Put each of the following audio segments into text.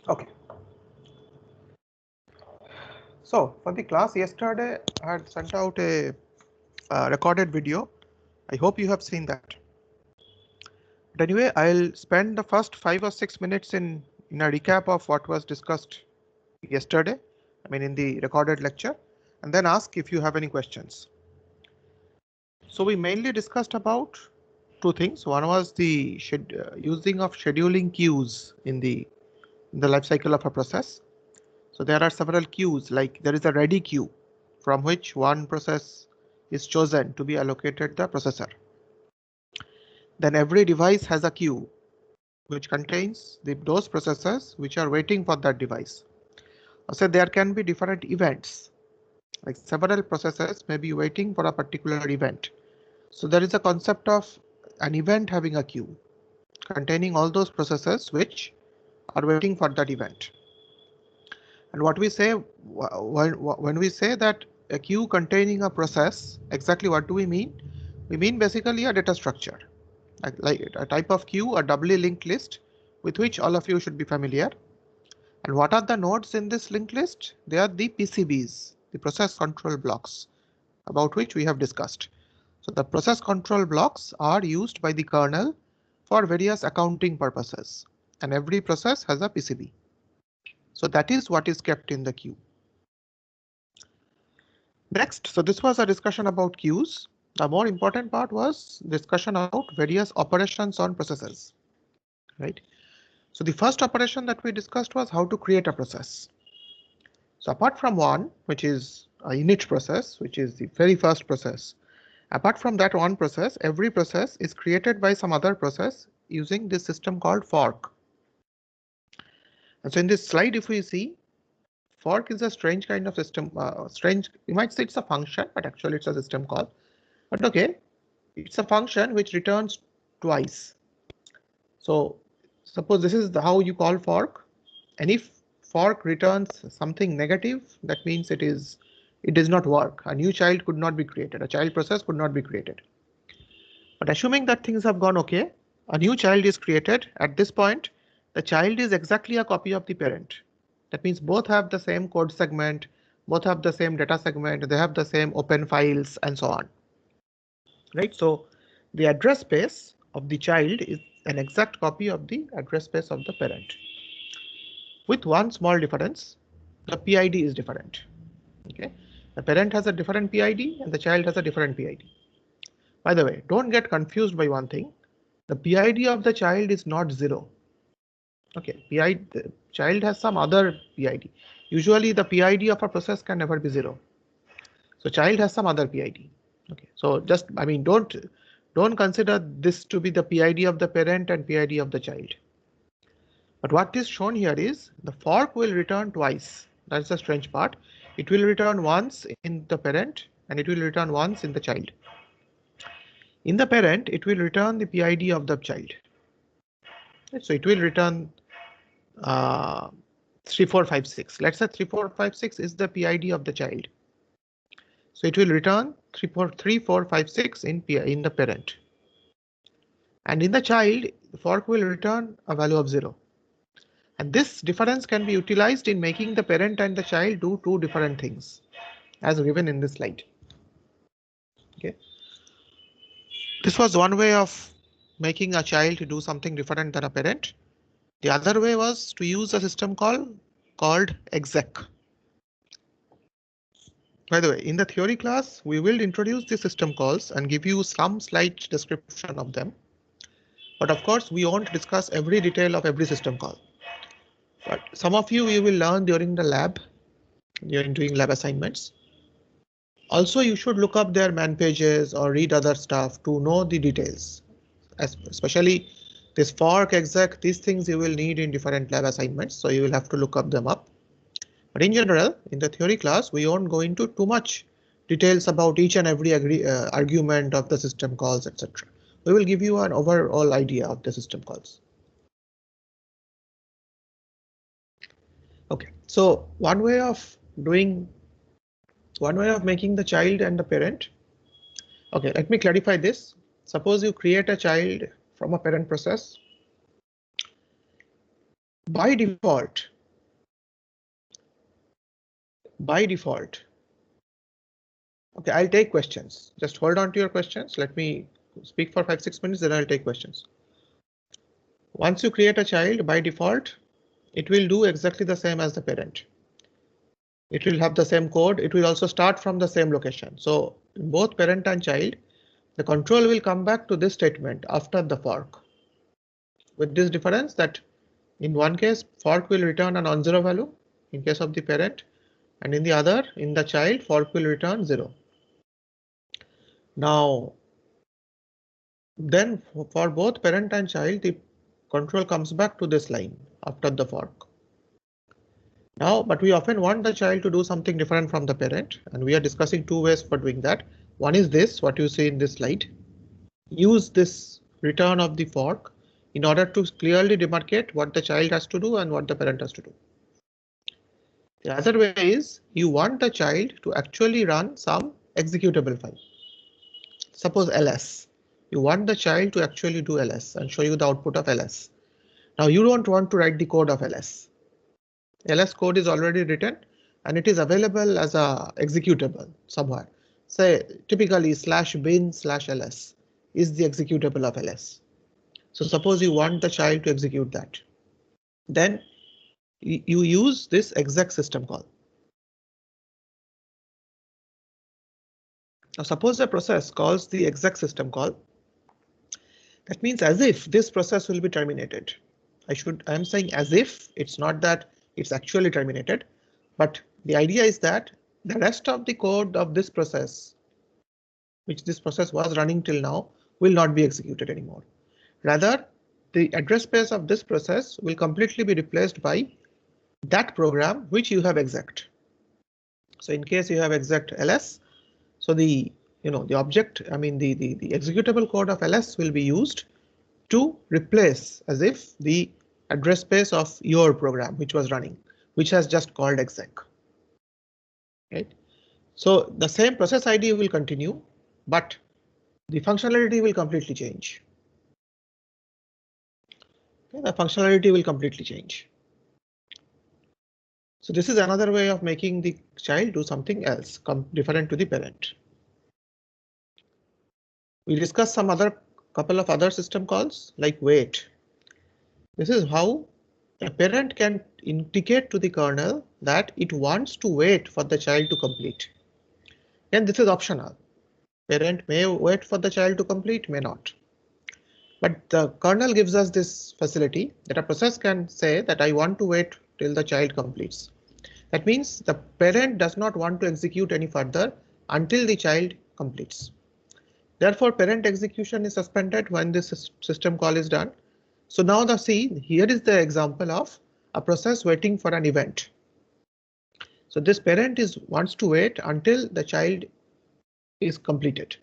Okay. So for the class yesterday, I had sent out a recorded video. I hope you have seen that. But anyway, I'll spend the first 5 or 6 minutes in a recap of what was discussed yesterday. I mean, in the recorded lecture, and then ask if you have any questions. So we mainly discussed about two things. One was the using of scheduling queues in the life cycle of a process. So there are several queues, like there is a ready queue from which one process is chosen to be allocated the processor. Then every device has a queue which contains those processors which are waiting for that device. So there can be different events, like several processors may be waiting for a particular event. So there is a concept of an event having a queue containing all those processors which are waiting for that event. And what we say when we say that a queue containing a process, exactly what do we mean? We mean basically a data structure, like a type of queue, a doubly linked list with which all of you should be familiar. And what are the nodes in this linked list? They are the PCBs, the process control blocks, about which we have discussed. So the process control blocks are used by the kernel for various accounting purposes, and every process has a PCB. So that is what is kept in the queue. Next, so this was a discussion about queues. The more important part was discussion about various operations on processes, right? So the first operation that we discussed was how to create a process. So apart from one, which is a init process, which is the very first process, apart from that one process, every process is created by some other process using this system called fork. And so in this slide, if we see, fork is a strange kind of system, strange, you might say it's a function, but actually it's a system call. But okay, it's a function which returns twice. So suppose this is how you call fork, and if fork returns something negative, that means it does not work. A new child could not be created. A child process could not be created. But assuming that things have gone okay, a new child is created. At this point, the child is exactly a copy of the parent. That means both have the same code segment, both have the same data segment, they have the same open files and so on. Right? So the address space of the child is an exact copy of the address space of the parent. With one small difference, the PID is different. Okay, the parent has a different PID and the child has a different PID. By the way, don't get confused by one thing. The PID of the child is not 0. Okay, the child has some other PID. Usually the PID of a process can never be 0. So child has some other PID. Okay, so just, I mean, don't consider this to be the PID of the parent and PID of the child. But what is shown here is the fork will return twice. That's the strange part. It will return once in the parent and it will return once in the child. In the parent, it will return the PID of the child. So it will return 3456. Let's say 3456 is the PID of the child. So it will return 3456 in the parent. And in the child, the fork will return a value of 0. And this difference can be utilized in making the parent and the child do two different things, as given in this slide. Okay. This was one way of making a child do something different than a parent. The other way was to use a system called exec. By the way, in the theory class, we will introduce the system calls and give you some slight description of them. But of course, we won't discuss every detail of every system call. But some of you will learn during the lab, during doing lab assignments. Also, you should look up their man pages or read other stuff to know the details, especially this fork, exec, these things you will need in different lab assignments. So you will have to look up them up. But in general, in the theory class, we won't go into too much details about each and every argument of the system calls, etc. We will give you an overall idea of the system calls. Okay, so one way of making the child and the parent. Okay, let me clarify this. Suppose you create a child from a parent process. By default, by default. Okay, I'll take questions. Just hold on to your questions. Let me speak for 5-6 minutes, then I'll take questions. Once you create a child, by default, it will do exactly the same as the parent. It will have the same code. It will also start from the same location. So in both parent and child, the control will come back to this statement after the fork. With this difference that in one case, fork will return a non-zero value in case of the parent, and in the other, in the child, fork will return 0. Now, then for both parent and child, the control comes back to this line after the fork. Now, but we often want the child to do something different from the parent, and we are discussing two ways for doing that. One is this, what you see in this slide. Use this return of the fork in order to clearly demarcate what the child has to do and what the parent has to do. The other way is you want the child to actually run some executable file. Suppose ls. You want the child to actually do ls and show you the output of ls. Now you don't want to write the code of ls. Ls code is already written and it is available as a executable somewhere. Say typically /bin/ls is the executable of ls. So suppose you want the child to execute that. Then you use this exec system call. Now suppose a process calls the exec system call. That means as if this process will be terminated. I am saying as if, it's not that it's actually terminated, but the idea is that the rest of the code of this process, which this process was running till now, will not be executed anymore. Rather, the address space of this process will completely be replaced by that program which you have execed. So in case you have exec ls, so the object, I mean the executable code of ls will be used to replace as if the address space of your program which was running, which has just called exec. Right? So the same process ID will continue, but the functionality will completely change. Okay, the functionality will completely change. So this is another way of making the child do something else, different to the parent. We discussed some couple of other system calls like wait. This is how a parent can indicate to the kernel that it wants to wait for the child to complete. And this is optional. Parent may wait for the child to complete, may not. But the kernel gives us this facility that a process can say that I want to wait till the child completes. That means the parent does not want to execute any further until the child completes. Therefore, parent execution is suspended when this system call is done. So now here is the example of a process waiting for an event. So this parent wants to wait until the child is completed.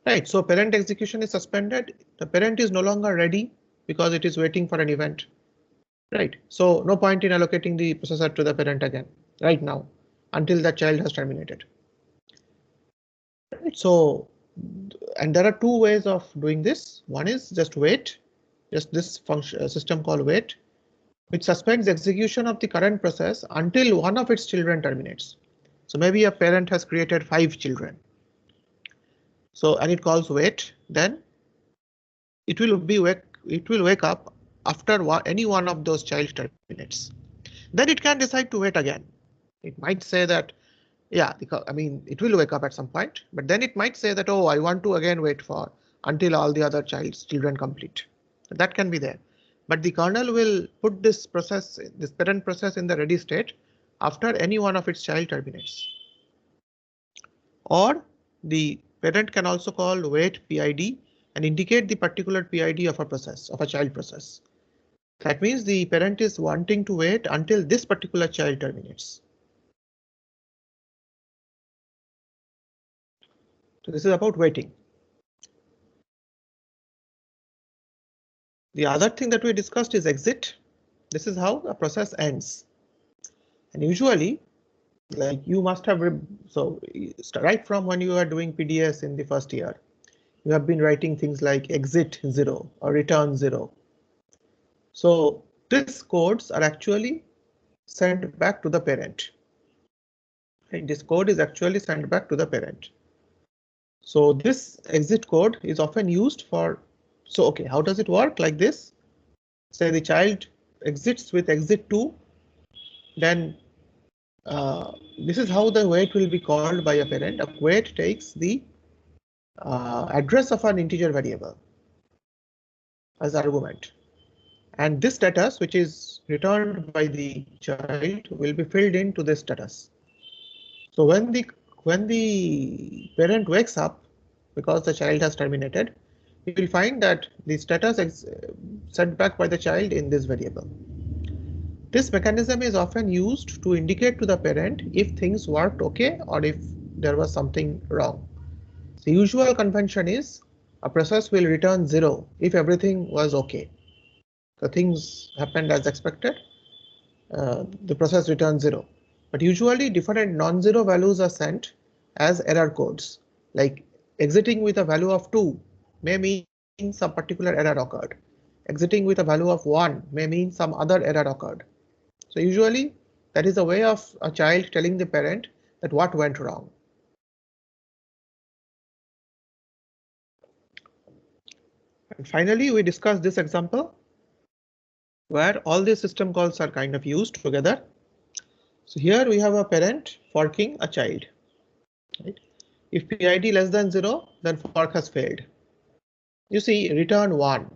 Right, so parent execution is suspended. The parent is no longer ready because it is waiting for an event. Right, so no point in allocating the processor to the parent again right now until the child has terminated. Right, so and there are two ways of doing this. One is just wait, just this function system call wait, which suspends execution of the current process until one of its children terminates. So maybe a parent has created 5 children. So and it calls wait, then it will wake up after any one of those child terminates. Then it can decide to wait again. It might say that, yeah, I mean, it will wake up at some point, but then it might say that, oh, I want to again wait for until all the other children complete. That can be there. But the kernel will put this parent process in the ready state after any one of its child terminates. Or the parent can also call wait PID and indicate the particular PID of a child process. That means the parent is wanting to wait until this particular child terminates. So this is about waiting. The other thing that we discussed is exit. This is how a process ends. And usually, like you must have, right from when you are doing PDS in the first year, you have been writing things like exit 0 or return 0. So these codes are actually sent back to the parent. And this code is actually sent back to the parent. So this exit code is often used for. So okay, how does it work? Like this. Say the child exits with exit 2, then this is how the wait will be called by a parent. A wait takes the address of an integer variable as argument, and this status, which is returned by the child, will be filled into this status. So when the parent wakes up, because the child has terminated, you will find that the status is sent back by the child in this variable. This mechanism is often used to indicate to the parent if things worked okay or if there was something wrong. The usual convention is a process will return 0 if everything was okay. The things happened as expected, the process returns 0. But usually different non-zero values are sent as error codes, like exiting with a value of 2 may mean some particular error occurred. Exiting with a value of 1 may mean some other error occurred. So usually that is a way of a child telling the parent that what went wrong. And finally, we discussed this example where all these system calls are kind of used together. So here we have a parent forking a child. Right? If PID less than 0, then fork has failed. You see, return 1.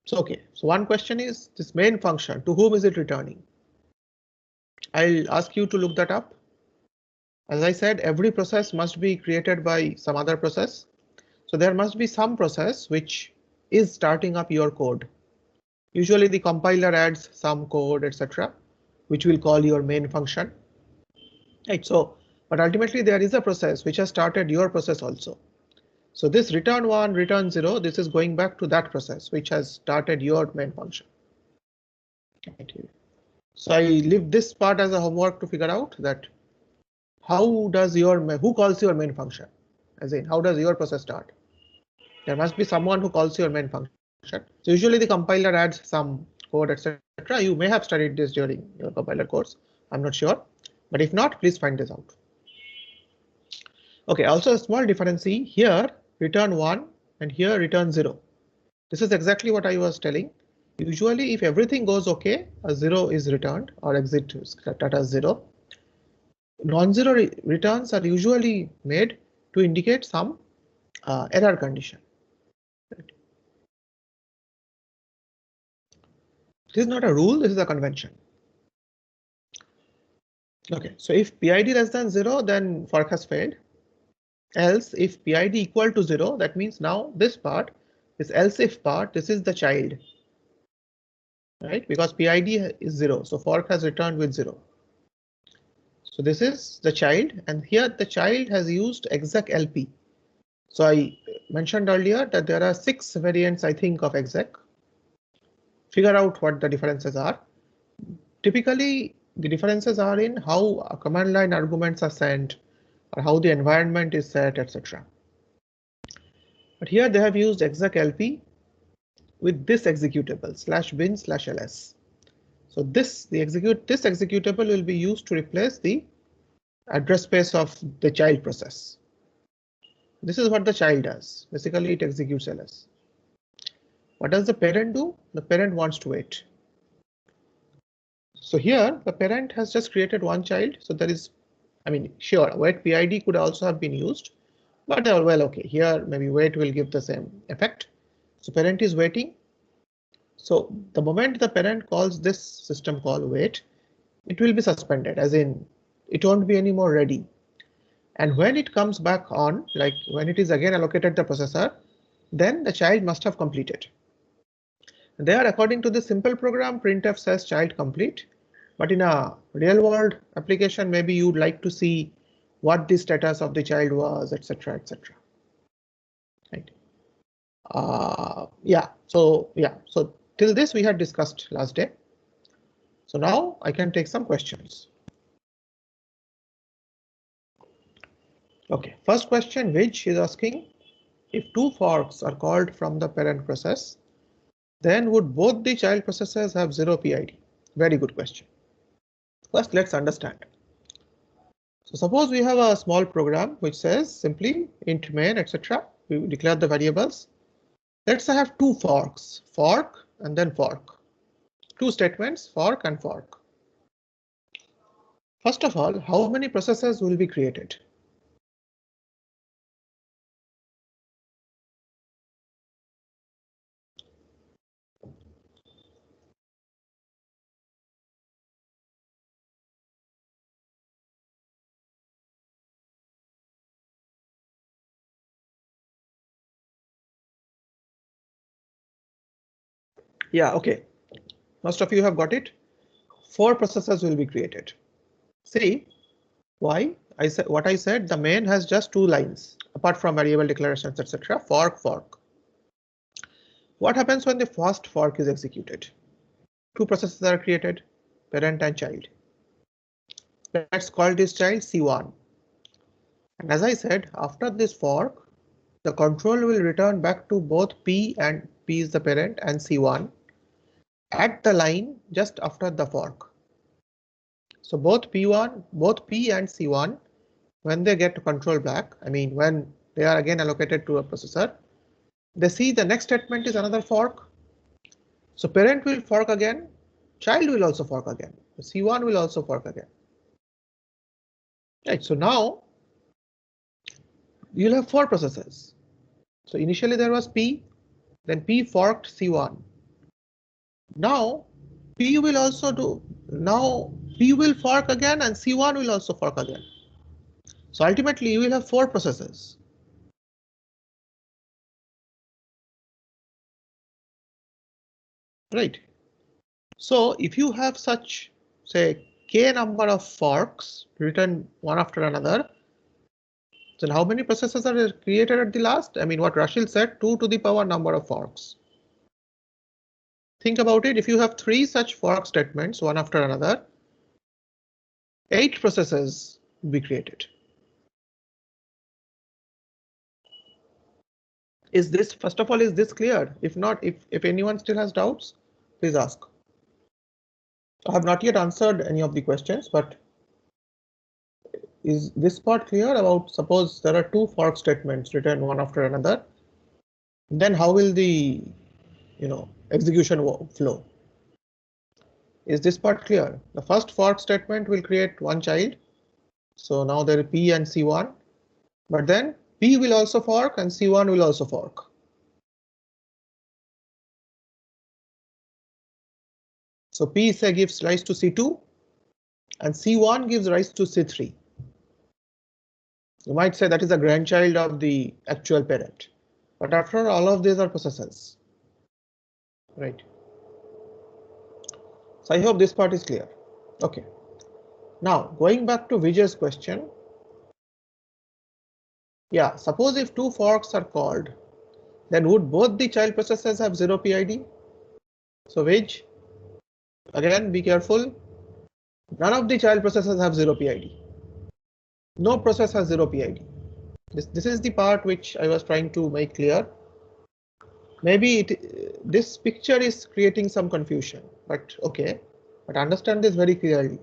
So okay, so one question is this main function, to whom is it returning? I'll ask you to look that up. As I said, every process must be created by some other process. So there must be some process which is starting up your code. Usually the compiler adds some code, etc., which will call your main function. Right, so but ultimately there is a process which has started your process also. So this return 1, return 0, this is going back to that process which has started your main function. Right. So I leave this part as a homework to figure out that how does who calls your main function? As in, how does your process start? There must be someone who calls your main function. So usually the compiler adds some code, etc. You may have studied this during your compiler course. I'm not sure, but if not, please find this out. Okay, also a small difference here, return 1 and here return 0. This is exactly what I was telling. Usually if everything goes okay, a 0 is returned or exit status 0. Non-zero returns are usually made to indicate some error condition. Right. This is not a rule, this is a convention. Okay, so if PID less than 0, then fork has failed. Else, if PID equal to 0, that means now this part, this else if part, this is the child. Right, because PID is 0, so fork has returned with 0. So this is the child, and here the child has used exec LP. So I mentioned earlier that there are 6 variants, I think, of exec. Figure out what the differences are. Typically, the differences are in how command line arguments are sent or how the environment is set, etc. But here they have used exec LP with this executable /bin/ls. So this executable will be used to replace the address space of the child process. This is what the child does. Basically, it executes ls. What does the parent do? The parent wants to wait. So here the parent has just created one child. So there is, I mean, sure, wait PID could also have been used, but well, okay, here maybe wait will give the same effect. So parent is waiting. So the moment the parent calls this system call wait, it will be suspended, as in it won't be any more ready. And when it comes back on, like when it is again allocated the processor, then the child must have completed. There, according to the simple program, printf says child complete. But in a real world application, maybe you'd like to see what the status of the child was, etc., etc. Right. So till this we had discussed last day. So now I can take some questions. Okay, first question, which is asking if 2 forks are called from the parent process, then would both the child processes have 0 PID? Very good question. First, let's understand. So suppose we have a small program which says simply int main, etc. We declare the variables. Let's say I have two forks, fork and then fork. Two statements, fork and fork. First of all, how many processes will be created? Yeah, okay. Most of you have got it. 4 processes will be created. See, why? I said what I said, the main has just 2 lines apart from variable declarations, etc. Fork, fork. What happens when the first fork is executed? 2 processes are created, parent and child. Let's call this child C1. And as I said, after this fork, the control will return back to both P, and P is the parent, and C1 at the line just after the fork. So both P and C1, when they get control back, I mean when they are again allocated to a processor, they see the next statement is another fork. So parent will fork again, child will also fork again, C1 will also fork again. Right, so now you'll have 4 processes. So initially there was P, then P forked C1. Now P will also do, now P will fork again and C1 will also fork again. So ultimately you will have 4 processes. Right. So if you have such, say, k number of forks written one after another, then how many processes are created at the last? I mean, what Rashil said, 2 to the power number of forks. Think about it. If you have 3 such fork statements, one after another, 8 processes will be created. Is this, first of all, is this clear? If not, if anyone still has doubts, please ask. I have not yet answered any of the questions, but is this part clear about, suppose there are 2 fork statements written one after another, then how will the execution flow? Is this part clear? The first fork statement will create one child. So now there is P and C1, but then P will also fork and C1 will also fork. So P say gives rise to C2 and C1 gives rise to C3. You might say that is a grandchild of the actual parent, but after all of these are processes, right? So I hope this part is clear. Okay. Now going back to Vijay's question. Yeah, suppose if 2 forks are called, then would both the child processes have 0 PID? So Vij, again be careful. None of the child processes have 0 PID. No process has 0 PID. This is the part which I was trying to make clear. Maybe this picture is creating some confusion, but okay. But understand this very clearly.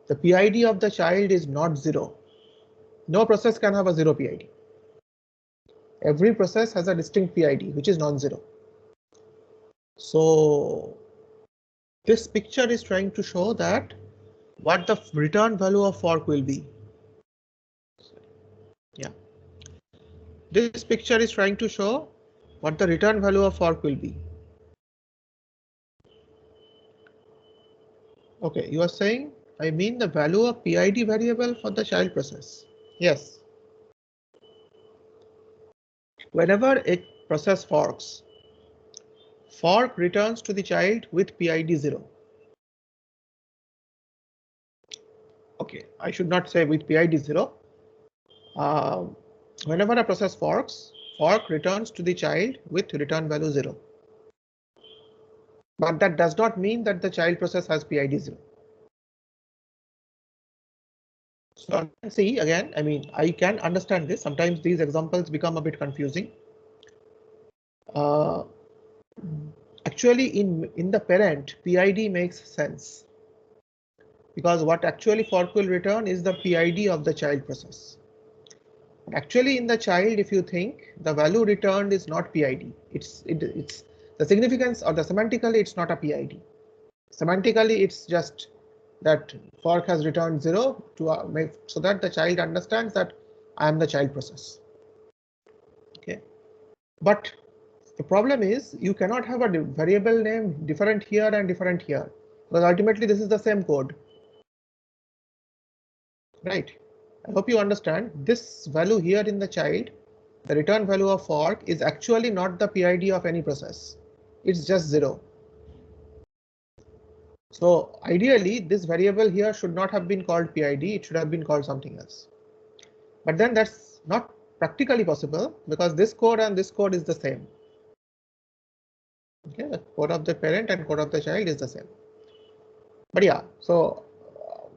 The PID of the child is not 0. No process can have a 0 PID. Every process has a distinct PID which is non-zero. So this picture is trying to show that what the return value of fork will be. Yeah. This picture is trying to show what the return value of fork will be. Okay, you are saying, I mean the value of PID variable for the child process. Yes. Whenever a process forks, fork returns to the child with PID 0. Okay, I should not say with PID 0. Whenever a process forks, fork returns to the child with return value 0. But that does not mean that the child process has PID 0. So see again, I mean, I can understand this. Sometimes these examples become a bit confusing. Actually, in the parent, PID makes sense. because what actually fork will return is the PID of the child process. Actually, in the child, if you think, the value returned is not PID. It's the significance, or the semantically, it's not a PID. Semantically, it's just that fork has returned 0 to make so that the child understands that I am the child process. Okay, but the problem is you cannot have a variable name different here and different here, because ultimately this is the same code, right? I hope you understand this value here in the child, the return value of fork is actually not the PID of any process. It's just 0. So ideally, this variable here should not have been called PID. It should have been called something else. But then that's not practically possible, because this code and this code is the same. Okay, the code of the parent and code of the child is the same. But yeah, so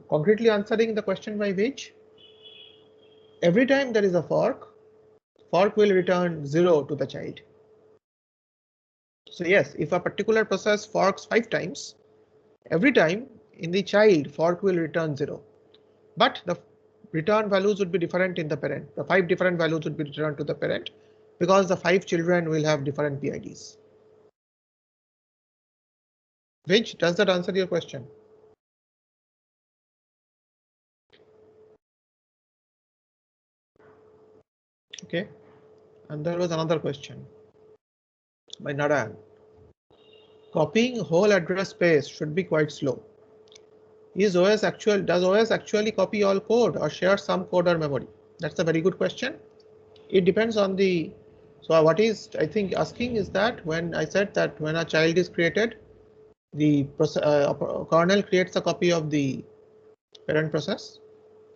concretely answering the question by which every time there is a fork will return 0 to the child. So yes, if a particular process forks 5 times, every time in the child fork will return 0. But the return values would be different in the parent. The 5 different values would be returned to the parent because the 5 children will have different PIDs. Which does that answer your question? Okay, and there was another question by Narayan. Copying whole address space should be quite slow. Does OS actually copy all code or share some code or memory? That's a very good question. It depends on the, so what is I think asking is that when I said that when a child is created, the kernel creates a copy of the parent process,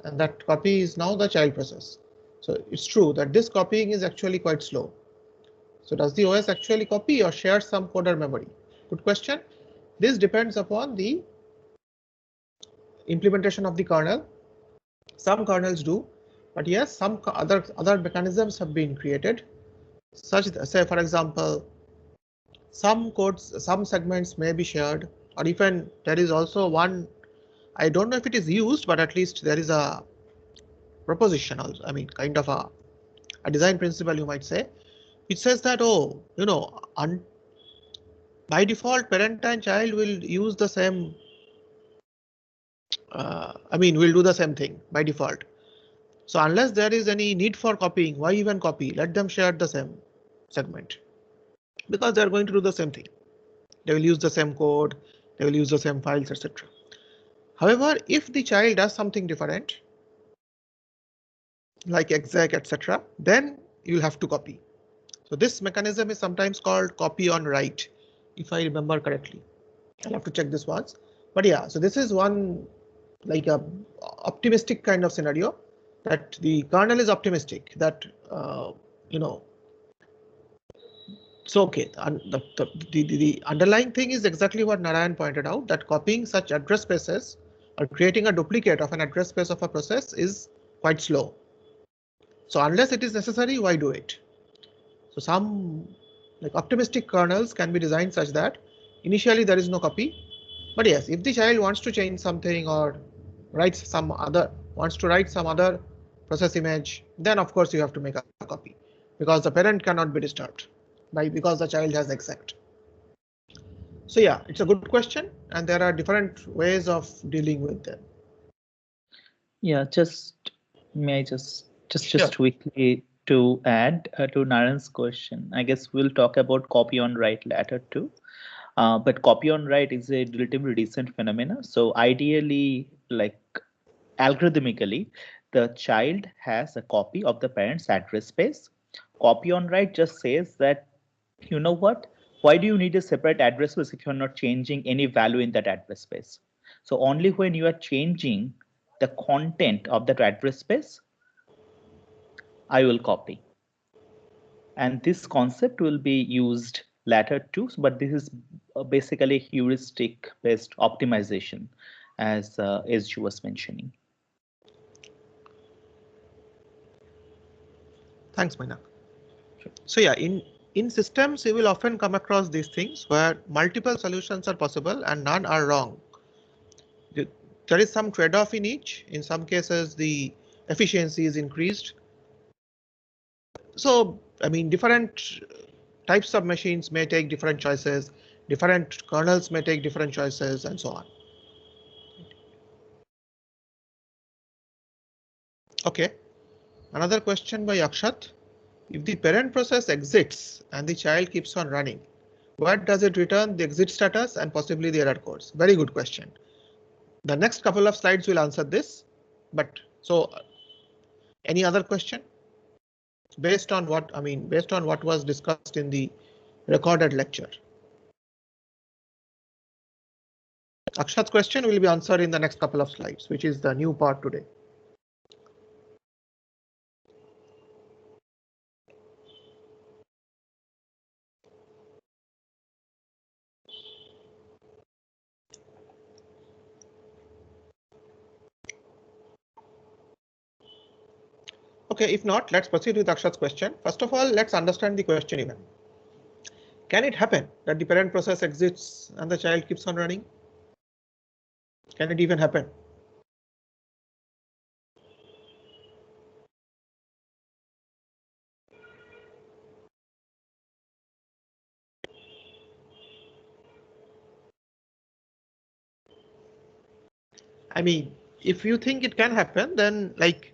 and that copy is now the child process. So it's true that this copying is actually quite slow. So does the OS actually copy or share some code or memory? Good question. This depends upon the implementation of the kernel. Some kernels do, but yes, some other mechanisms have been created, such that, say for example, some codes, some segments may be shared, or even there is also one, I don't know if it is used, but at least there is a proposition also, I mean kind of a design principle you might say. It says that, oh, you know, by default parent and child will use the same, will do the same thing by default. So unless there is any need for copying, why even copy? Let them share the same segment, because they are going to do the same thing. They will use the same code, they will use the same files, etc. However, if the child does something different, like exec, etc., then you'll have to copy. So this mechanism is sometimes called copy on write, if I remember correctly. I'll have to check this once. But yeah, so this is one like a optimistic kind of scenario, that the kernel is optimistic that so okay, and the underlying thing is exactly what Narayan pointed out, that copying such address spaces or creating a duplicate of an address space of a process is quite slow. So unless it is necessary, why do it? So some like optimistic kernels can be designed such that initially there is no copy, but yes, if the child wants to change something or writes wants to write some other process image, then of course you have to make a copy, because the parent cannot be disturbed because the child has exec. So yeah, it's a good question, and there are different ways of dealing with them. Yeah, may I just Sure. quickly to add to Narayan's question. I guess we'll talk about copy on write later too. But copy on write is a relatively recent phenomena. So ideally, like algorithmically, the child has a copy of the parent's address space. Copy on write just says that, you know what, why do you need a separate address space if you're not changing any value in that address space? So only when you are changing the content of that address space, I will copy. And this concept will be used later too, but this is basically heuristic based optimization, as you was mentioning. Thanks, Mainak. Sure. So yeah, in systems, you will often come across these things where multiple solutions are possible and none are wrong. There is some trade-off in each. In some cases, the efficiency is increased. So, I mean, different types of machines may take different choices. Different kernels may take different choices and so on. Okay. Another question by Akshat. If the parent process exits and the child keeps on running, what does it return? The exit status and possibly the error codes. Very good question. The next couple of slides will answer this. But so any other question? Based on what was discussed in the recorded lecture. Akshat's question will be answered in the next couple of slides, which is the new part today. Okay, if not, let's proceed with Akshat's question. First of all, let's understand the question even. Can it happen that the parent process exits and the child keeps on running? Can it even happen? I mean, if you think it can happen, then like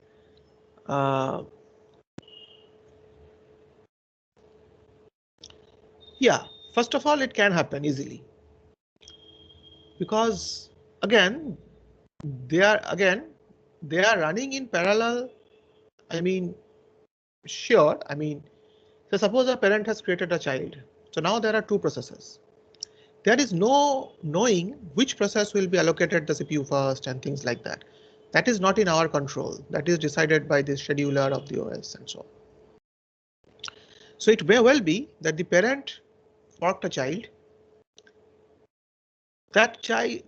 yeah, first of all, it can happen easily because again, they are running in parallel. I mean, sure. I mean, so suppose a parent has created a child. So now there are two processes. There is no knowing which process will be allocated the CPU first and things like that. That is not in our control. That is decided by the scheduler of the OS and so on. So it may well be that the parent forked a child. That child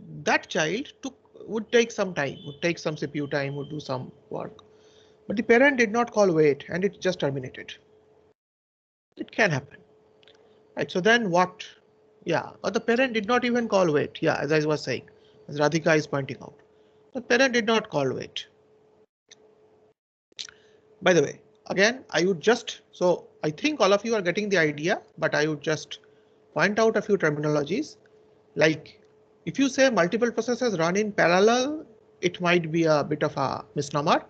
would take some time, would take some CPU time, would do some work. But the parent did not call wait and it just terminated. It can happen. Right. So then what? Yeah, but the parent did not even call wait. Yeah, as I was saying, as Radhika is pointing out, the parent did not call wait. By the way, again, I would just, so I think all of you are getting the idea, but I would just point out a few terminologies. Like if you say multiple processes run in parallel, it might be a bit of a misnomer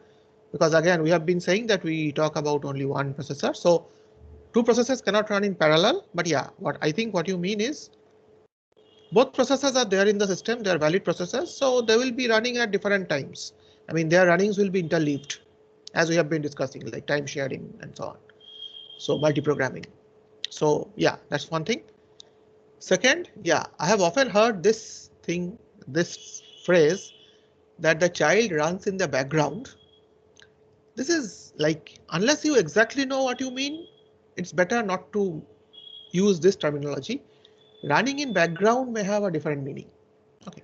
because again, we have been saying that we talk about only one processor. So two processes cannot run in parallel, but yeah, what you mean is both processes are there in the system. They are valid processes, so they will be running at different times. I mean, their runnings will be interleaved, as we have been discussing, like time sharing and so on. So multi-programming. So yeah, that's one thing. Second, yeah, I have often heard this phrase that the child runs in the background. This is like, unless you exactly know what you mean, it's better not to use this terminology. Running in background may have a different meaning. Okay,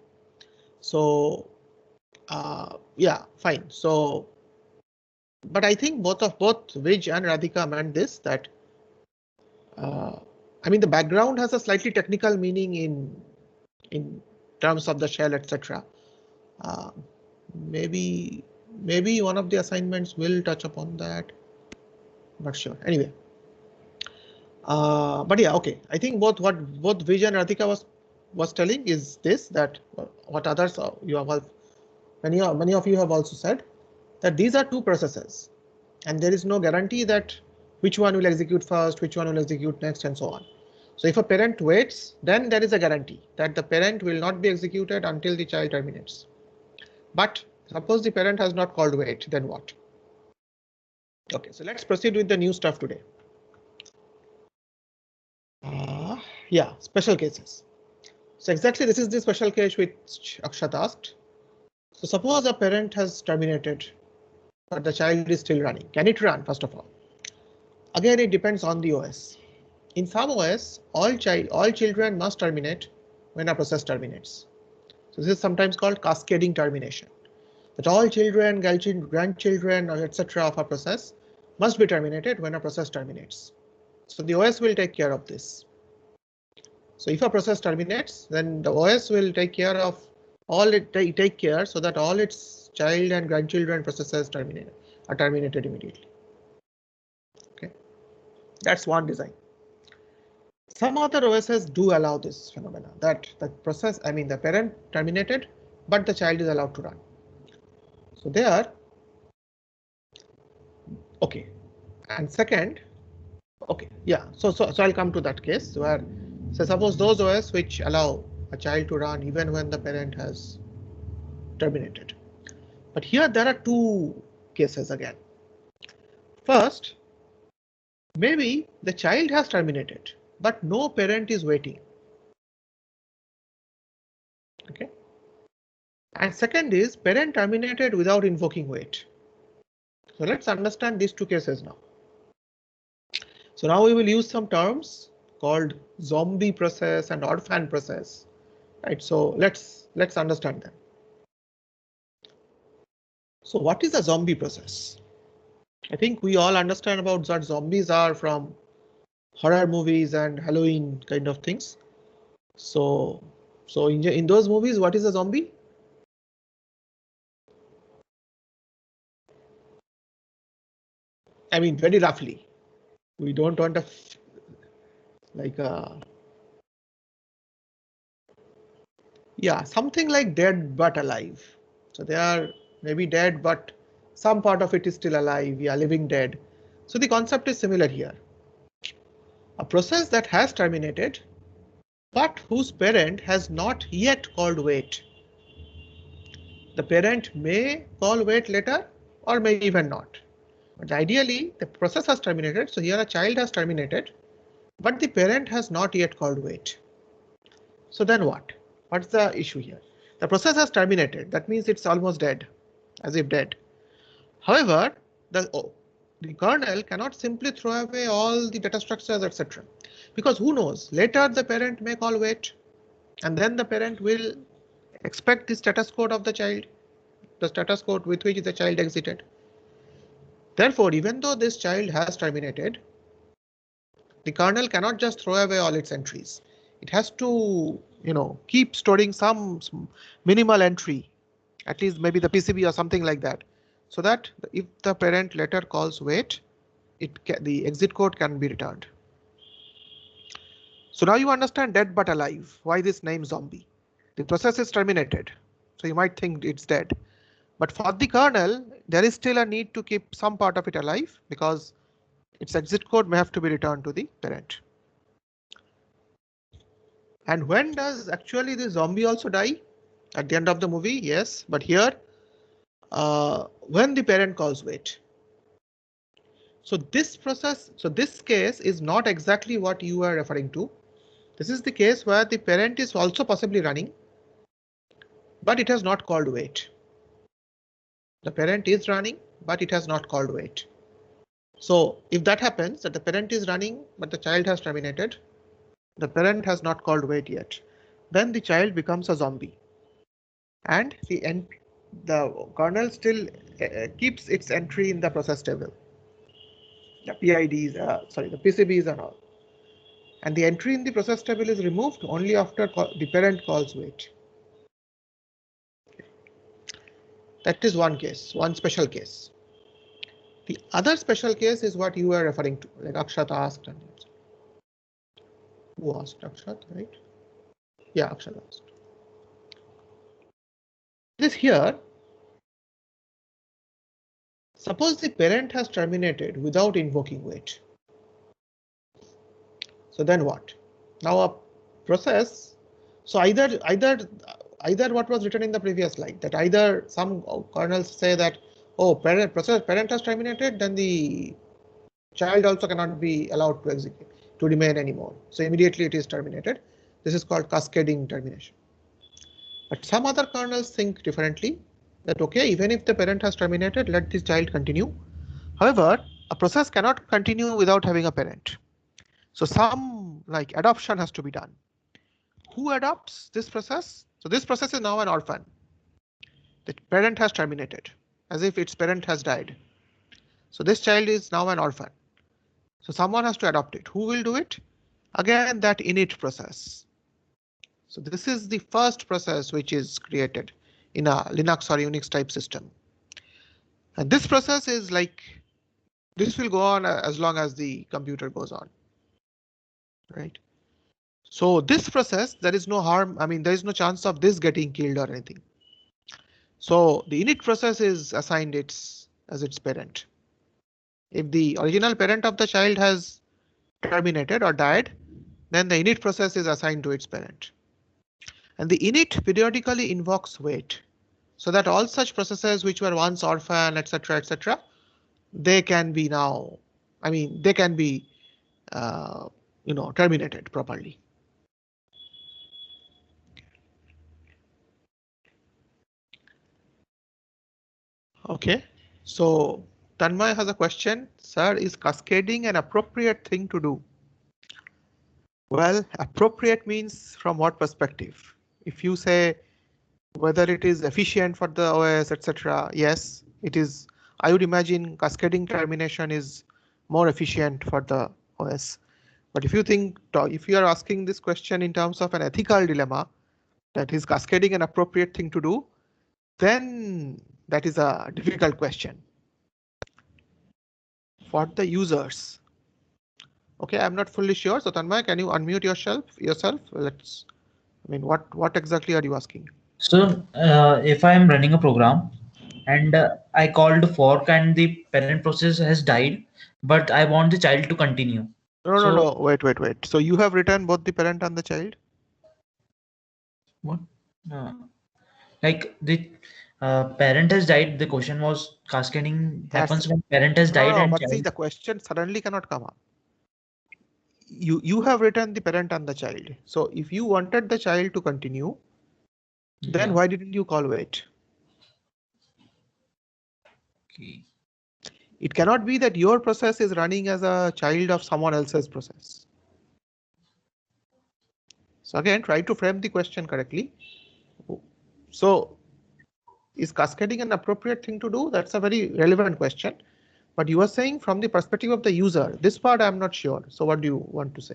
so yeah, fine. So, but I think both Vij and Radhika meant this, that I mean the background has a slightly technical meaning in terms of the shell, etc. Maybe one of the assignments will touch upon that. Not sure. Anyway. But yeah, okay. I think both Vij and Radhika was telling is this, that what others you have many of you have also said that these are two processes and there is no guarantee that which one will execute first, which one will execute next and so on. So if a parent waits, then there is a guarantee that the parent will not be executed until the child terminates. But suppose the parent has not called wait, then what? Okay, so let's proceed with the new stuff today. Yeah, special cases. So exactly this is the special case which Akshat asked. So suppose a parent has terminated, but the child is still running. Can it run, first of all? Again, it depends on the OS. In some OS, all children must terminate when a process terminates. So this is sometimes called cascading termination. That all children, grandchildren, etc. of a process must be terminated when a process terminates. So the OS will take care of this. So if a process terminates, then the OS will take care of all it take care so that all its child and grandchildren processes are terminated immediately. Okay, that's one design. Some other OSs do allow this phenomena that the process, I mean the parent terminated, but the child is allowed to run. So they are okay. And second, okay, yeah. So I'll come to that case where, so suppose those OS which allow a child to run even when the parent has terminated. But here there are two cases again. First, maybe the child has terminated, but no parent is waiting. Okay. And second is parent terminated without invoking wait. So let's understand these two cases now. So now we will use some terms called zombie process and orphan process. Right. So let's understand them. So what is a zombie process? I think we all understand about what zombies are from horror movies and Halloween kind of things. So in those movies, what is a zombie? I mean, very roughly, we don't want yeah, something like dead but alive. So they are maybe dead, but some part of it is still alive. Yeah, living dead. So the concept is similar here. A process that has terminated, but whose parent has not yet called wait. The parent may call wait later or may even not. But ideally, the process has terminated. So here a child has terminated, but the parent has not yet called wait. So then what? What's the issue here? The process has terminated. That means it's almost dead, as if dead. However, the kernel cannot simply throw away all the data structures, etc. Because who knows, later the parent may call wait, and then the parent will expect the status code of the child, the status code with which the child exited. Therefore, even though this child has terminated, the kernel cannot just throw away all its entries. It has to, keep storing some minimal entry, at least maybe the PCB or something like that, so that if the parent later calls wait, the exit code can be returned. So now you understand dead but alive. Why this name zombie? The process is terminated, so you might think it's dead. But for the kernel, there is still a need to keep some part of it alive because its exit code may have to be returned to the parent. And when does actually the zombie also die? At the end of the movie, yes, but here when the parent calls wait. So this case is not exactly what you are referring to. This is the case where the parent is also possibly running, but it has not called wait. The parent is running, but it has not called wait. So if that happens, that the parent is running, but the child has terminated, the parent has not called wait yet, then the child becomes a zombie. And the kernel still keeps its entry in the process table. The PIDs, the PCBs and all. And the entry in the process table is removed only after the parent calls wait. That is one case, one special case. The other special case is what you are referring to, like Akshat asked. Who asked? Akshat, right? Yeah, Akshat asked. This here, suppose the parent has terminated without invoking wait. So then what? Now a process, so either what was written in the previous slide, that either some kernels say that, oh, parent has terminated, then the child also cannot be allowed to execute, to remain anymore. So immediately it is terminated. This is called cascading termination. But some other kernels think differently, that okay, even if the parent has terminated, let this child continue. However, a process cannot continue without having a parent. So some like adoption has to be done. Who adopts this process? So this process is now an orphan. The parent has terminated, as if its parent has died. So this child is now an orphan. So someone has to adopt it. Who will do it? Again, that init process. So this is the first process which is created in a Linux or Unix type system. And this process is like, this will go on as long as the computer goes on, right? So this process, there is no harm. I mean, there is no chance of this getting killed or anything. So the init process is assigned as its parent. If the original parent of the child has terminated or died, then the init process is assigned to its parent. And the init periodically invokes wait, so that all such processes which were once orphan, etc., they can be now, I mean, they can be, terminated properly. Okay, so Tanmay has a question. Sir, is cascading an appropriate thing to do? Well, appropriate means from what perspective? If you say whether it is efficient for the OS, etc., yes, it is. I would imagine cascading termination is more efficient for the OS. But if you think, if you are asking this question in terms of an ethical dilemma, that is cascading an appropriate thing to do, then that is a difficult question for the users. Okay, I'm not fully sure. So Tanmay, can you unmute yourself? Let's. I mean, what exactly are you asking? So if I am running a program and I called fork and the parent process has died, but I want the child to continue. No. Wait. So you have written both the parent and the child? What? Like the parent has died. The question was cascading happens when parent has died No, and but child. see, the question suddenly cannot come up. You have written the parent and the child. So if you wanted the child to continue, then why didn't you call wait? Okay. It cannot be that your process is running as a child of someone else's process. So again, try to frame the question correctly. So is cascading an appropriate thing to do? That's a very relevant question. But you are saying from the perspective of the user, this part I'm not sure. So what do you want to say?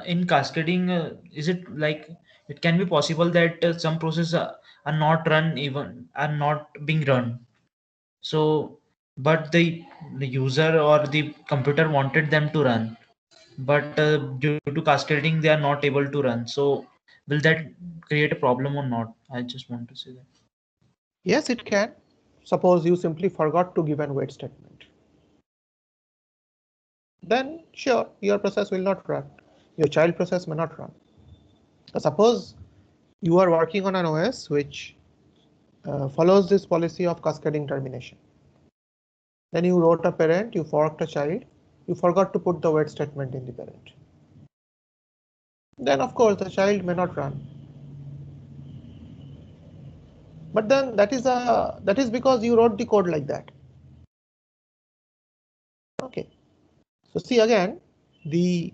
In cascading, is it like it can be possible that some processes are not run, even are not being run? So, but the user or the computer wanted them to run, but due to cascading, they are not able to run. So, will that create a problem or not? I just want to say that. Yes, it can. Suppose you simply forgot to give an wait statement. Then sure, your process will not run. Your child process may not run. Suppose you are working on an OS which follows this policy of cascading termination. Then you wrote a parent, you forked a child, you forgot to put the wait statement in the parent. Then of course the child may not run. But then that is because you wrote the code like that. Okay. So see again, the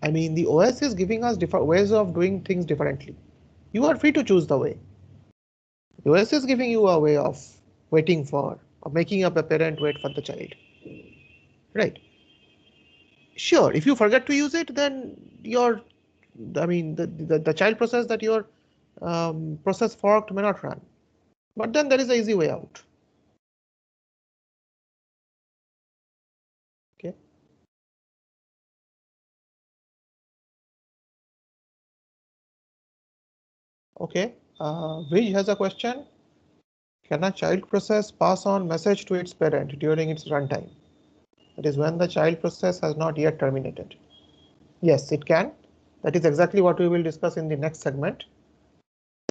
OS is giving us different ways of doing things differently. You are free to choose the way. The OS is giving you a way of waiting for or making up a parent wait for the child. Right. Sure, if you forget to use it, then the child process that your process forked may not run. But then there is an easy way out. Okay. Okay. Vij has a question. Can a child process pass on message to its parent during its runtime? That is when the child process has not yet terminated. Yes, it can. That is exactly what we will discuss in the next segment.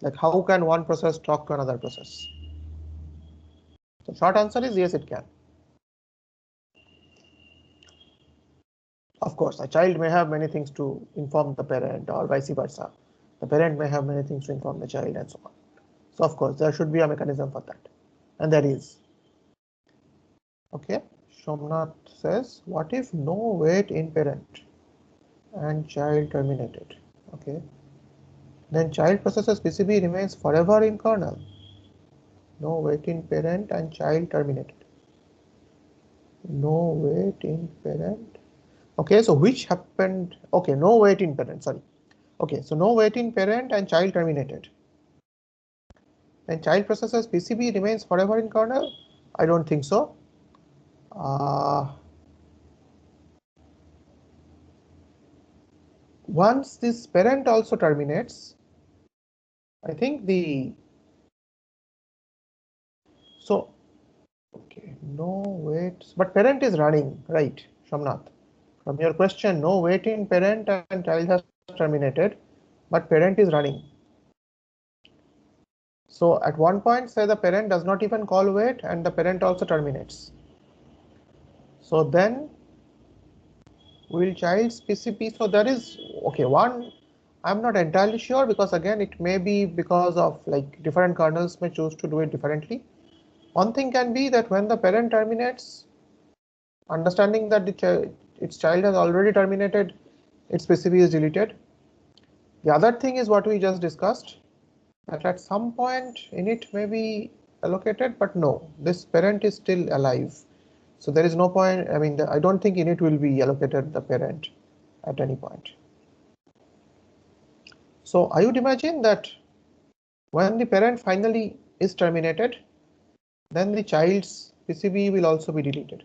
Like how can one process talk to another process? The short answer is yes, it can. Of course, a child may have many things to inform the parent or vice versa. The parent may have many things to inform the child and so on. So of course, there should be a mechanism for that. And there is. Okay, Shomnath says, what if no wait in parent and child terminated? Okay, then child processes PCB remains forever in kernel. No wait in parent and child terminated. No wait in parent. Okay, so which happened? Okay, no wait in parent, sorry. Okay, so no wait in parent and child terminated. And child processor's PCB remains forever in kernel? I don't think so. Once this parent also terminates, I think okay, no wait, but parent is running, right, Shamnath? From your question, no wait in parent and child has terminated, but parent is running. So at one point, say the parent does not even call wait and the parent also terminates. So then will child's PCB, so there is, okay, one, I'm not entirely sure because again, it may be because of like different kernels may choose to do it differently. One thing can be that when the parent terminates, understanding that its child has already terminated, its PCB is deleted. The other thing is what we just discussed, that at some point init may be allocated, but no, this parent is still alive. So there is no point, I mean, I don't think init will be allocated the parent at any point. So I would imagine that when the parent finally is terminated, then the child's PCB will also be deleted.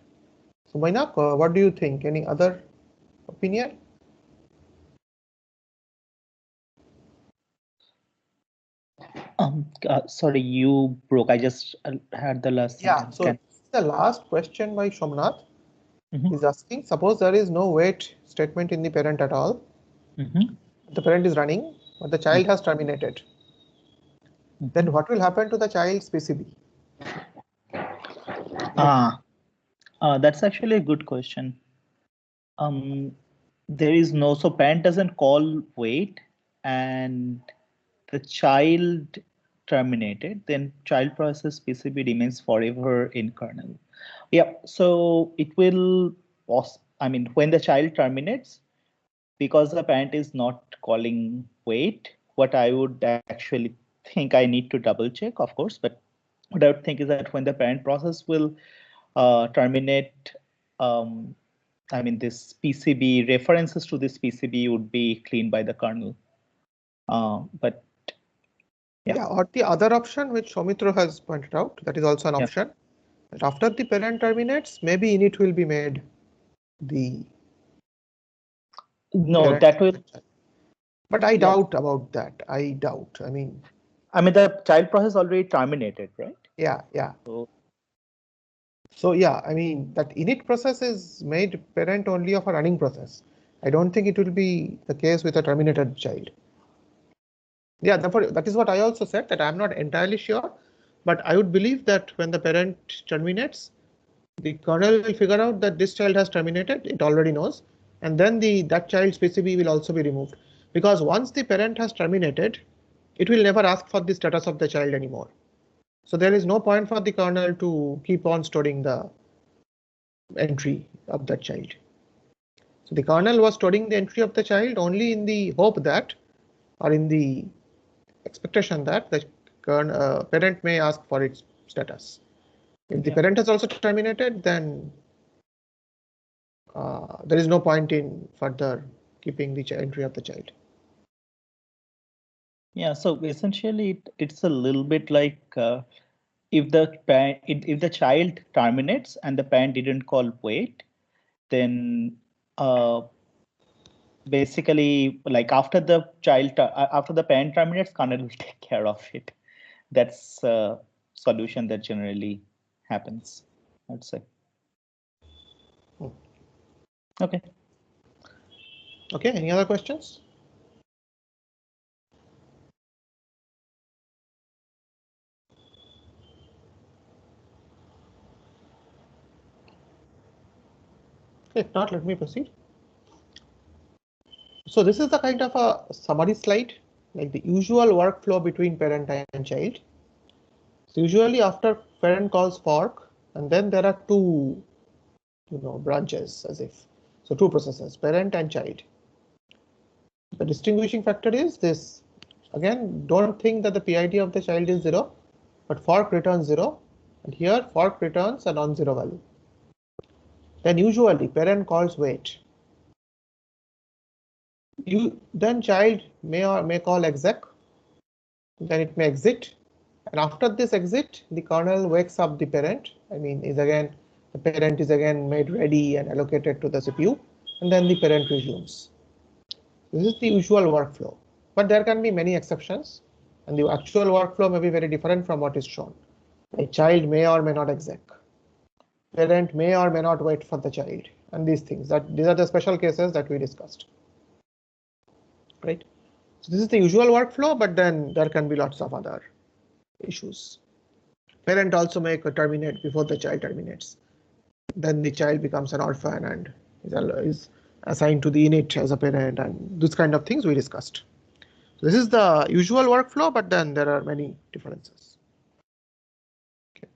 So Mainak, what do you think? Any other opinion? Sorry, you broke. I just had the last sentence. So the last question by Shomnath Mhm. is asking, suppose there is no wait statement in the parent at all. The parent is running, but the child has terminated. Then what will happen to the child's PCB? That's actually a good question. There is no, so parent doesn't call wait and the child terminated, then child process PCB remains forever in kernel. Yeah, so it will, I mean, when the child terminates, because the parent is not calling wait, what I would actually think, I need to double check, of course, but what I would think is that when the parent process will terminate, I mean, this PCB, references to this PCB would be cleaned by the kernel. But yeah, or the other option which Soumitra has pointed out, that is also an option. That after the parent terminates, maybe init will be made the no, that will. But I doubt about that. I doubt. I mean, the child process already terminated, right? Yeah. So yeah, I mean that init process is made parent only of a running process. I don't think it will be the case with a terminated child. Yeah, therefore that is what I also said, that I'm not entirely sure, but I would believe that when the parent terminates, the kernel will figure out that this child has terminated, it already knows, and then that child's PCB will also be removed. Because once the parent has terminated, it will never ask for the status of the child anymore. So there is no point for the kernel to keep on storing the entry of that child. So the kernel was storing the entry of the child only in the hope that, or in the expectation that the parent may ask for its status. If the parent has also terminated, then there is no point in further keeping the entry of the child. Yeah, so essentially it's a little bit like if the child terminates and the parent didn't call wait, then basically, like after the parent terminates, kernel will take care of it. That's a solution that generally happens, I'd say. Okay. Okay, any other questions? If not, let me proceed. So this is the kind of a summary slide, like the usual workflow between parent and child. So usually after parent calls fork, and then there are two, branches as if. So two processes, parent and child. The distinguishing factor is this. Again, don't think that the PID of the child is 0, but fork returns 0, and here fork returns a non-zero value. Then usually parent calls wait. Then child may call exec, then it may exit, and after this exit, the kernel wakes up the parent. I mean, the parent is again made ready and allocated to the CPU, and then the parent resumes. This is the usual workflow, but there can be many exceptions, and the actual workflow may be very different from what is shown. A child may or may not exec. Parent may or may not wait for the child, and these things. These are the special cases that we discussed. Right. So this is the usual workflow, but then there can be lots of other issues. Parent also may terminate before the child terminates. Then the child becomes an orphan and is assigned to the init as a parent, and this kind of things we discussed. So this is the usual workflow, but then there are many differences. Okay.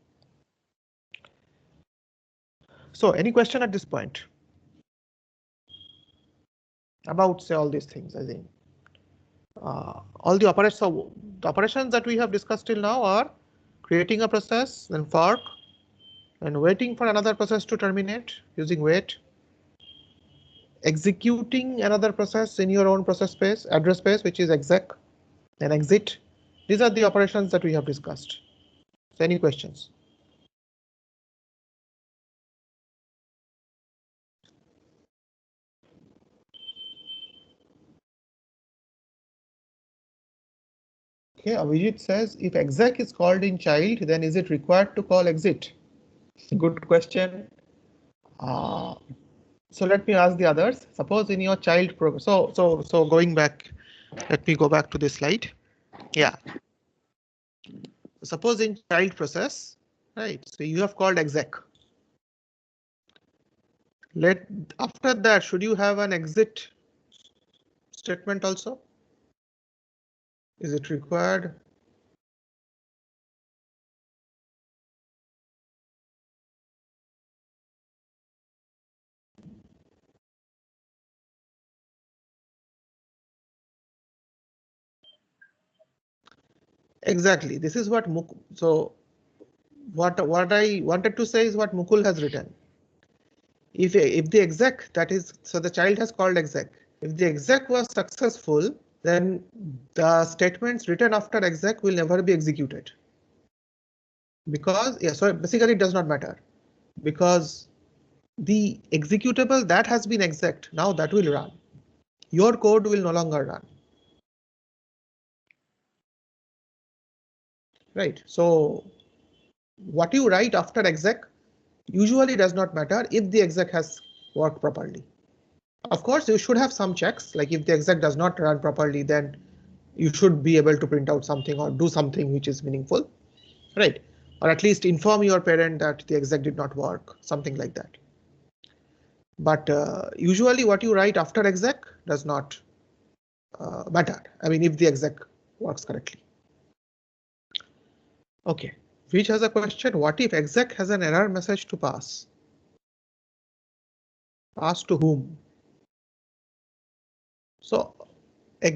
So any question at this point about, say, all these things? I think all the operations. So the operations that we have discussed till now are creating a process, then fork, and waiting for another process to terminate using wait, executing another process in your own process space, address space, which is exec, and exit. These are the operations that we have discussed. So any questions? Okay, Avijit says, if exec is called in child, then is it required to call exit? Good question. So let me ask the others. Suppose in your child program. So going back, let me go back to this slide. Yeah. Suppose in child process, right? So you have called exec. After that, should you have an exit statement also? Is it required? Exactly. This is what Mukul. So what I wanted to say is what Mukul has written. If the exec, that is, so the child has called exec. If the exec was successful, then the statements written after exec will never be executed. Because, yeah, so basically it does not matter, because the executable that has been exec, now that will run. Your code will no longer run. Right. So what you write after exec usually does not matter if the exec has worked properly. Of course, you should have some checks, like if the exec does not run properly, then you should be able to print out something or do something which is meaningful, right? Or at least inform your parent that the exec did not work, something like that. But usually what you write after exec does not matter. I mean, if the exec works correctly. Okay, which has a question. What if exec has an error message to pass? Pass to whom? So the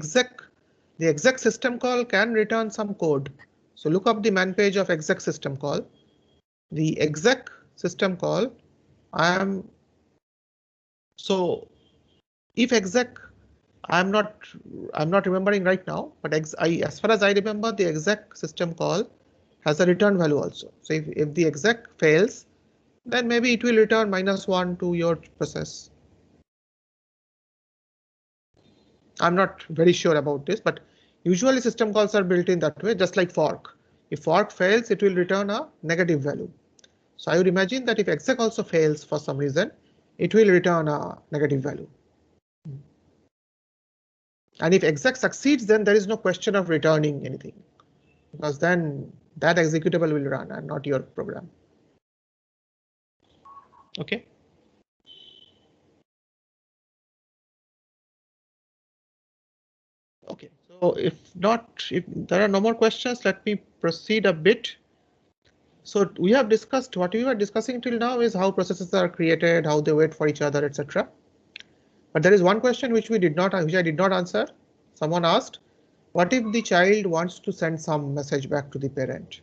exec system call can return some code. So look up the man page of exec system call. The exec system call, if exec, I'm not remembering right now, but as far as I remember, the exec system call has a return value also. So if the exec fails, then maybe it will return -1 to your process. I'm not very sure about this, but usually system calls are built in that way, just like fork. If fork fails, it will return a negative value. So I would imagine that if exec also fails for some reason, it will return a negative value. And if exec succeeds, then there is no question of returning anything, because then that executable will run and not your program. Okay. Okay, so if there are no more questions, let me proceed a bit. So we have discussed, what we were discussing till now is how processes are created, how they wait for each other, etc. But there is one question which I did not answer. Someone asked, what if the child wants to send some message back to the parent,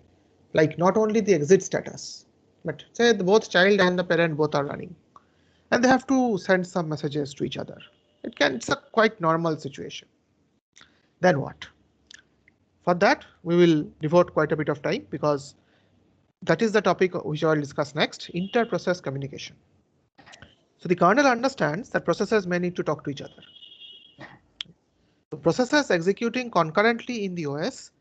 like not only the exit status, but say both child and the parent both are running, and they have to send some messages to each other. It's a quite normal situation. Then what? For that, we will devote quite a bit of time because that is the topic which I will discuss next, inter-process communication. So the kernel understands that processes may need to talk to each other. So processes executing concurrently in the OS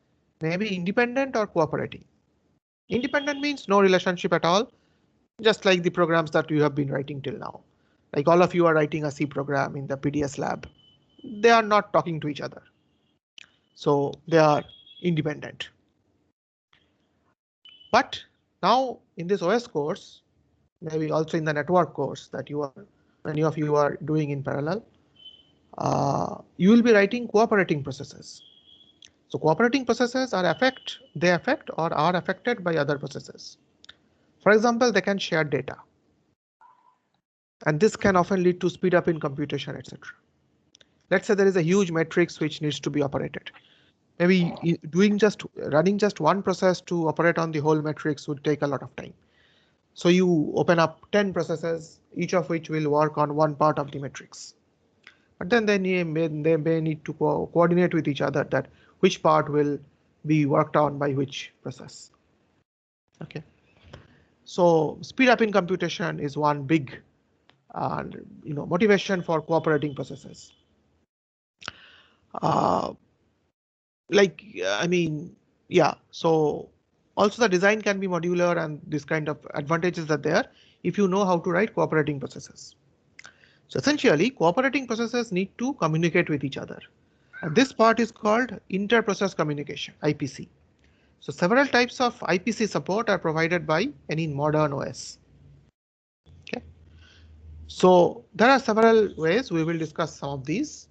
may be independent or cooperating. Independent means no relationship at all, just like the programs that you have been writing till now. Like all of you are writing a C program in the PDS lab. They are not talking to each other. So they are independent. But now in this OS course, maybe also in the network course that many of you are doing in parallel, you will be writing cooperating processes. So cooperating processes affect or are affected by other processes. For example, they can share data. And this can often lead to speed up in computation, etc. Let's say there is a huge matrix which needs to be operated. Maybe running just one process to operate on the whole matrix would take a lot of time. So you open up 10 processes, each of which will work on one part of the matrix. But then they may need to coordinate with each other that which part will be worked on by which process. Okay. So speed up in computation is one big motivation for cooperating processes. So also the design can be modular and this kind of advantages are there if you know how to write cooperating processes. So essentially, cooperating processes need to communicate with each other. And this part is called inter-process communication, IPC. So several types of IPC support are provided by any modern OS. Okay. So there are several ways. We will discuss some of these.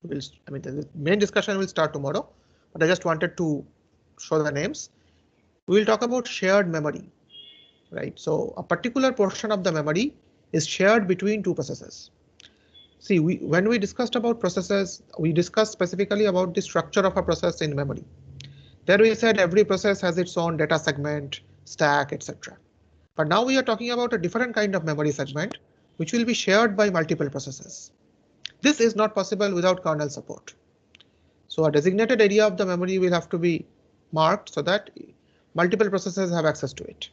The main discussion will start tomorrow, but I just wanted to show the names. We will talk about shared memory, right? So a particular portion of the memory is shared between two processes. See, when we discussed about processes, we discussed specifically about the structure of a process in memory. There we said every process has its own data segment, stack, etc. But now we are talking about a different kind of memory segment, which will be shared by multiple processes. This is not possible without kernel support. So a designated area of the memory will have to be marked so that multiple processes have access to it.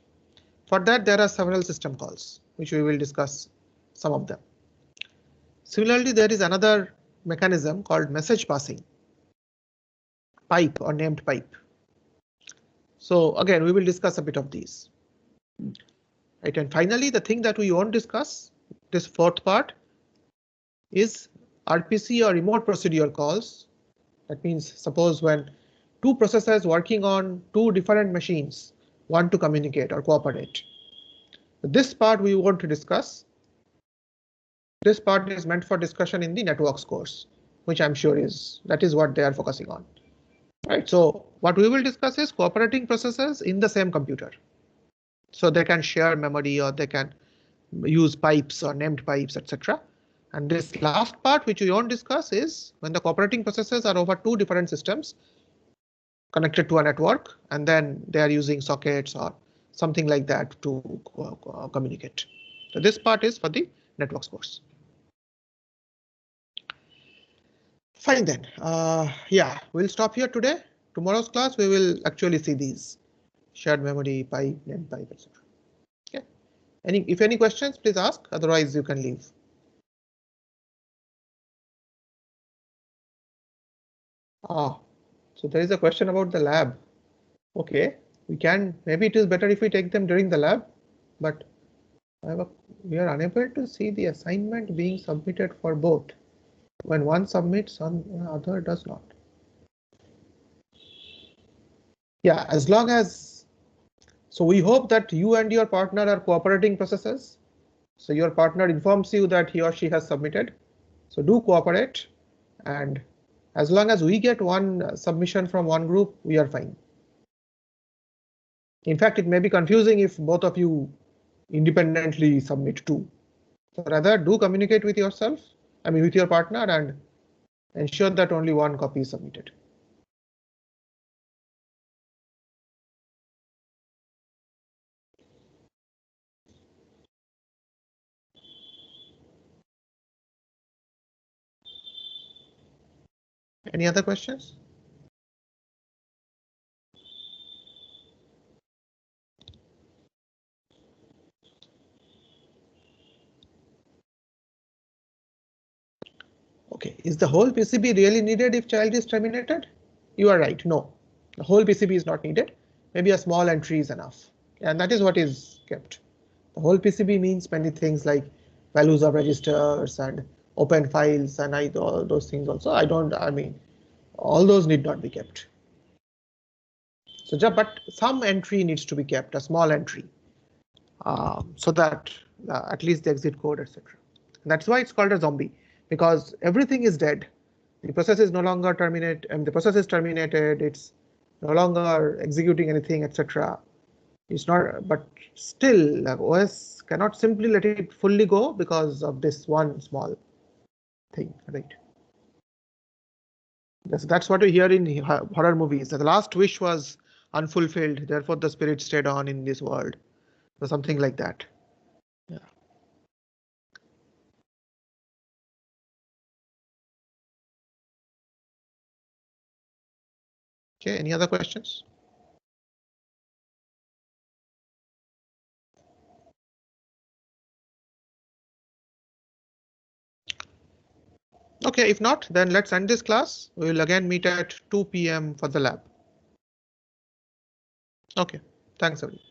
For that, there are several system calls, which we will discuss some of them. Similarly, there is another mechanism called message passing pipe or named pipe. So again, we will discuss a bit of these. Right, and finally, the thing that we won't discuss, this fourth part, is RPC or remote procedure calls. That means suppose when two processes working on two different machines want to communicate or cooperate. This part we want to discuss. This part is meant for discussion in the networks course, which I'm sure that is what they are focusing on. Right, so what we will discuss is cooperating processes in the same computer. So they can share memory or they can use pipes or named pipes, etc. And this last part, which we won't discuss, is when the cooperating processes are over two different systems connected to a network, and then they are using sockets or something like that to communicate. So this part is for the networks course. Fine then. Yeah, we'll stop here today. Tomorrow's class, we will actually see these shared memory, pipe, named pipe, etc. Okay. If any questions, please ask. Otherwise, you can leave. So there is a question about the lab. Okay, maybe it is better if we take them during the lab, but we are unable to see the assignment being submitted for both. When one submits, other does not. Yeah, as long as, so we hope that you and your partner are cooperating processes. So your partner informs you that he or she has submitted. So do cooperate, and as long as we get one submission from one group, we are fine. In fact, it may be confusing if both of you independently submit two. So rather do communicate with yourself, with your partner, and ensure that only one copy is submitted. Any other questions? Okay, is the whole PCB really needed if child is terminated? You are right, no. The whole PCB is not needed. Maybe a small entry is enough. And that is what is kept. The whole PCB means many things like values of registers and open files and all those things also. I mean, all those need not be kept. So, but some entry needs to be kept, a small entry, so that at least the exit code, etc. That's why it's called a zombie, because everything is dead. The process is no longer terminated, and the process is terminated. It's no longer executing anything, etc. It's not, but still, the OS cannot simply let it fully go because of this one small thing, right? That's what we hear in horror movies. The last wish was unfulfilled, therefore the spirit stayed on in this world, or something like that. Yeah. Okay, any other questions? Okay, if not, then let's end this class. We will again meet at 2 p.m. for the lab. Okay, thanks everyone.